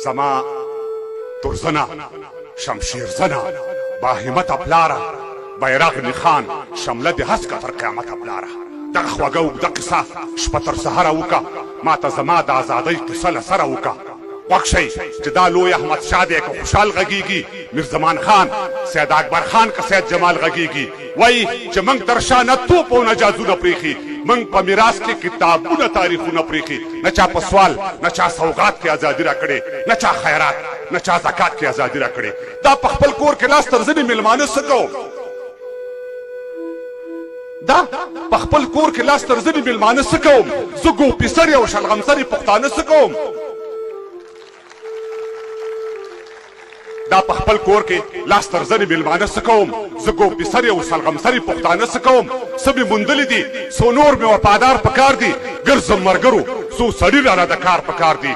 زما ترزنه شمشیر زنه باهمته پلاره بیرغ نښان شمله د هسکه تر قیامته پلاره دغه خوږه اوږده قصه شپه تر سهره وکه ماته زما د ازادۍ قصه له سره وکه خوښ شئ چې دا لوی احمدشاه دی که خوشحال غږیږي میرزمان خان سید اکبر خان که سید جمال غږیږي وایي چې موږ تر شا نه توپ او نه جازونه پرېښي موږ په میراث کې کتابونه تاریخونه پرېښي نه چا په سوال نه چا سوغات کې ازادي راکړې نه چا خیرات نه چا زکات کې ازادي راکړې دا په خپل کور کې لاس تر ځنې میلمانه څه کوو دا په خپل کور کې لاس تر ځنې میلمانه څه کوم زه ګوپیسرې او شلغمسرې پښتانه څه کوم دا په خپل کور کې لاس تر ځنې میلمانه څه کوم زه ګوپیسرې او شلغمسرې پښتانه څه کوم څه مې موندلي دي څو نور مې وفادار پکار دي ګرځم ملګرو څو سړي رانه د کار پکار دي